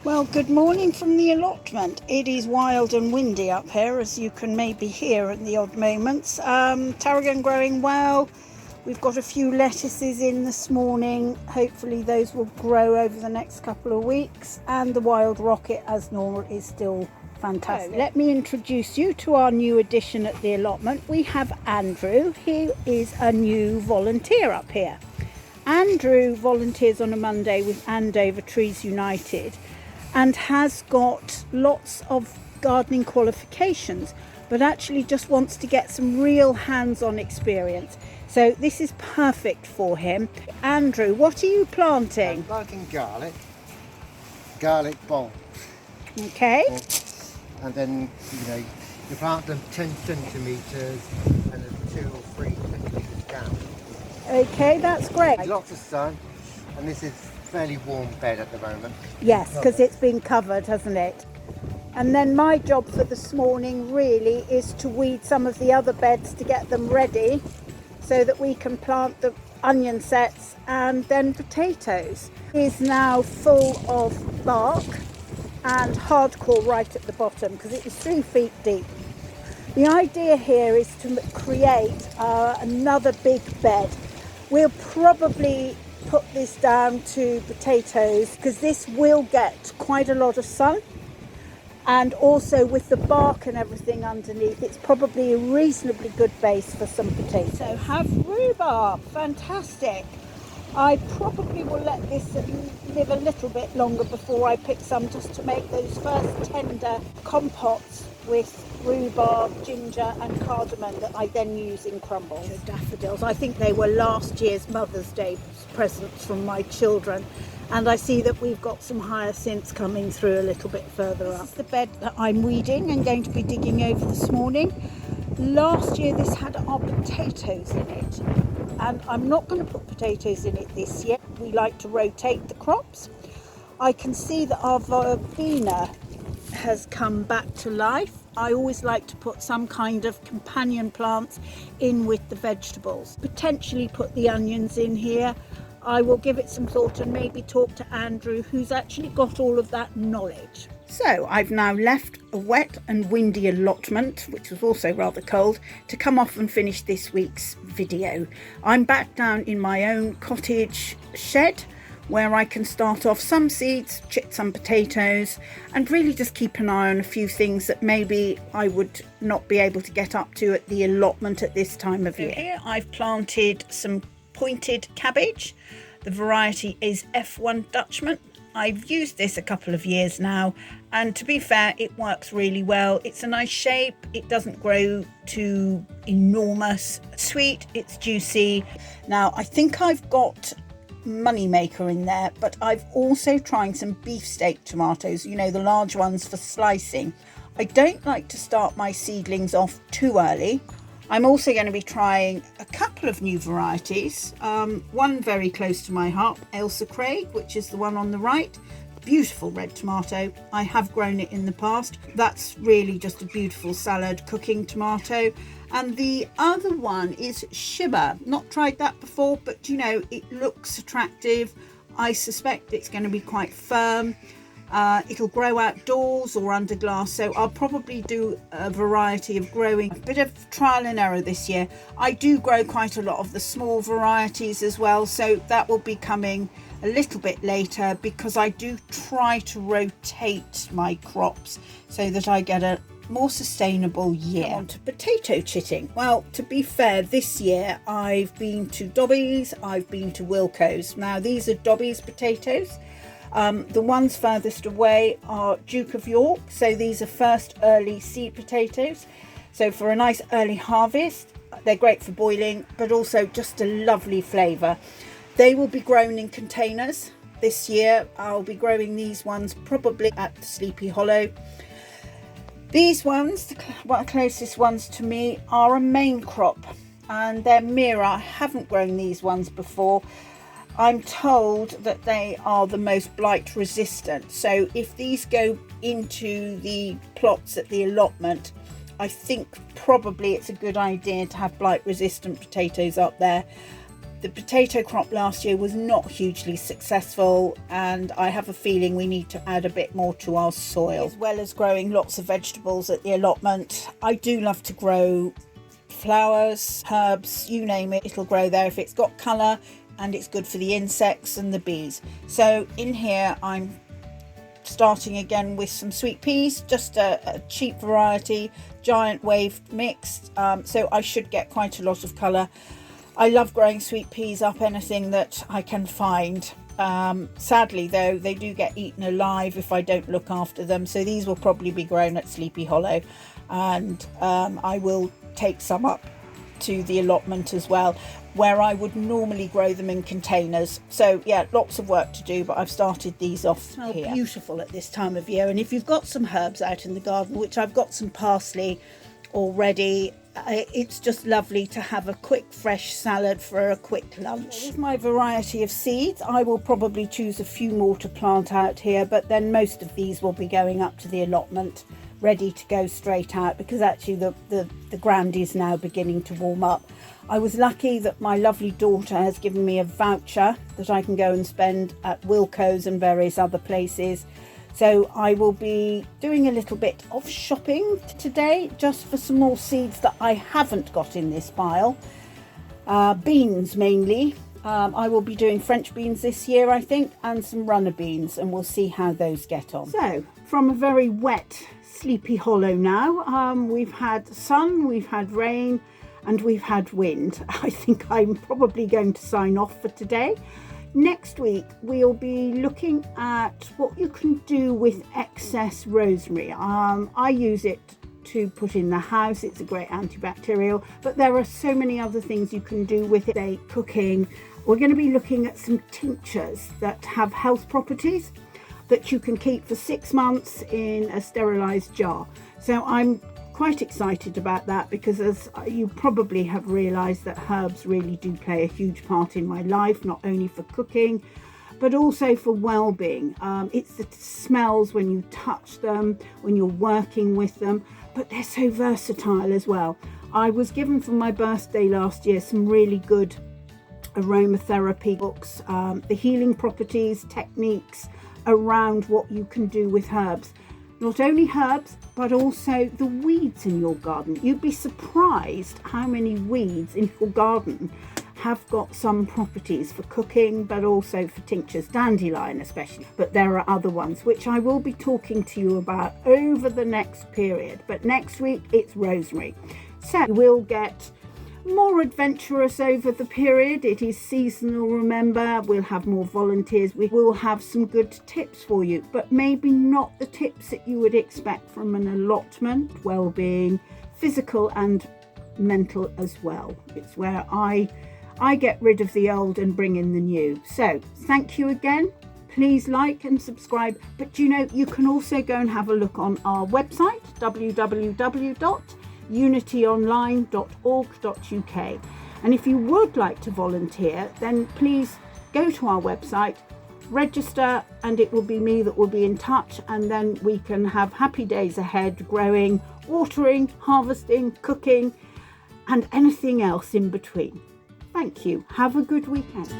Well, good morning from the allotment. It is wild and windy up here, as you can maybe hear at the odd moments. Tarragon growing well. We've got a few lettuces in this morning. Hopefully those will grow over the next couple of weeks. And the wild rocket, as normal, is still fantastic. So, let me introduce you to our new addition at the allotment. We have Andrew. He is a new volunteer up here. Andrew volunteers on a Monday with Andover Trees United and has got lots of gardening qualifications, but actually just wants to get some real hands-on experience. So this is perfect for him. Andrew, what are you planting? I'm planting garlic bulbs. Okay. And then, you plant them 10 centimetres and then 2 or 3 centimetres down. Okay, that's great. Lots of sun, and this is fairly warm bed at the moment. Yes, because it's been covered, hasn't it? And then my job for this morning really is to weed some of the other beds to get them ready so that we can plant the onion sets and then potatoes. It is now full of bark and hardcore right at the bottom because it was 3 feet deep. The idea here is to create another big bed. We'll probably put this down to potatoes because this will get quite a lot of sun, and also with the bark and everything underneath, it's probably a reasonably good base for some potatoes. So have rhubarb, fantastic. I probably will let this live a little bit longer before I pick some, just to make those first tender compots with rhubarb, ginger and cardamom that I then use in crumbles. The daffodils, I think they were last year's Mother's Day presents from my children, and I see that we've got some hyacinths coming through a little bit further up. This is the bed that I'm weeding and going to be digging over this morning. Last year this had our potatoes in it, and I'm not going to put potatoes in it this year. We like to rotate the crops. I can see that our verbena has come back to life. I always like to put some kind of companion plants in with the vegetables. Potentially put the onions in here. I will give it some thought and maybe talk to Andrew, who's actually got all of that knowledge. So I've now left a wet and windy allotment, which was also rather cold, to come off and finish this week's video. I'm back down in my own cottage shed, where I can start off some seeds, chip some potatoes, and really just keep an eye on a few things that maybe I would not be able to get up to at the allotment at this time of year. Here I've planted some pointed cabbage. The variety is F1 Dutchman. I've used this a couple of years now, and to be fair, it works really well. It's a nice shape, it doesn't grow too enormous. Sweet, it's juicy. Now I think I've got Moneymaker in there, but I've also tried some beefsteak tomatoes, the large ones for slicing. I don't like to start my seedlings off too early. I'm also going to be trying a couple of new varieties. One very close to my heart, Ailsa Craig, which is the one on the right. Beautiful red tomato. I have grown it in the past. That's really just a beautiful salad cooking tomato. And the other one is Shibba. Not tried that before, but it looks attractive. I suspect it's going to be quite firm. It'll grow outdoors or under glass, so I'll probably do a variety of growing. A bit of trial and error this year. I do grow quite a lot of the small varieties as well, so that will be coming a little bit later, because I do try to rotate my crops so that I get a more sustainable year. On to potato chitting. Well, to be fair, this year I've been to Dobby's, I've been to Wilko's. Now these are Dobby's potatoes. The ones furthest away are Duke of York, so these are first early seed potatoes. So for a nice early harvest, they're great for boiling, but also just a lovely flavour. They will be grown in containers this year. I'll be growing these ones probably at the Sleepy Hollow. These ones, the closest ones to me, are a main crop, and they're Mira. I haven't grown these ones before. I'm told that they are the most blight resistant. So if these go into the plots at the allotment, I think probably it's a good idea to have blight resistant potatoes up there. The potato crop last year was not hugely successful, and I have a feeling we need to add a bit more to our soil, as well as growing lots of vegetables at the allotment. I do love to grow flowers, herbs, you name it, it'll grow there if it's got colour and it's good for the insects and the bees. So in here I'm starting again with some sweet peas, just a cheap variety, giant waved mixed, so I should get quite a lot of colour. I love growing sweet peas up anything that I can find. Sadly though, they do get eaten alive if I don't look after them, so these will probably be grown at Sleepy Hollow, and I will take some up to the allotment as well, where I would normally grow them in containers. So yeah, lots of work to do, but I've started these off here. Beautiful at this time of year, and if you've got some herbs out in the garden, which I've got some parsley already, it's just lovely to have a quick fresh salad for a quick lunch. With my variety of seeds, I will probably choose a few more to plant out here, but then most of these will be going up to the allotment ready to go straight out, because actually the ground is now beginning to warm up. I was lucky that my lovely daughter has given me a voucher that I can go and spend at Wilko's and various other places. So I will be doing a little bit of shopping today, just for some more seeds that I haven't got in this pile. Beans mainly. I will be doing French beans this year, I think, and some runner beans, and we'll see how those get on. So, from a very wet Sleepy Hollow now, we've had sun, we've had rain, and we've had wind. I think I'm probably going to sign off for today. Next week we'll be looking at what you can do with excess rosemary. I use it to put in the house. It's a great antibacterial, but there are so many other things you can do with it, say cooking. We're going to be looking at some tinctures that have health properties that you can keep for 6 months in a sterilized jar. So I'm quite excited about that, because as you probably have realized, that herbs really do play a huge part in my life, not only for cooking but also for well-being. It's the smells when you touch them, when you're working with them, but they're so versatile as well. I was given for my birthday last year some really good aromatherapy books, the healing properties, techniques around what you can do with herbs. Not only herbs, but also the weeds in your garden. You'd be surprised how many weeds in your garden have got some properties for cooking, but also for tinctures, dandelion especially. But there are other ones which I will be talking to you about over the next period. But next week it's rosemary. So we'll get more adventurous over the period. It is seasonal, remember. We'll have more volunteers. We will have some good tips for you, but maybe not the tips that you would expect from an allotment. Well-being, physical and mental as well. It's where I get rid of the old and bring in the new. So thank you again. Please like and subscribe. But you know, you can also go and have a look on our website, www.unityonline.org.uk. And if you would like to volunteer, then please go to our website, register, and it will be me that will be in touch, and then we can have happy days ahead, growing, watering, harvesting, cooking, and anything else in between. Thank you. Have a good weekend.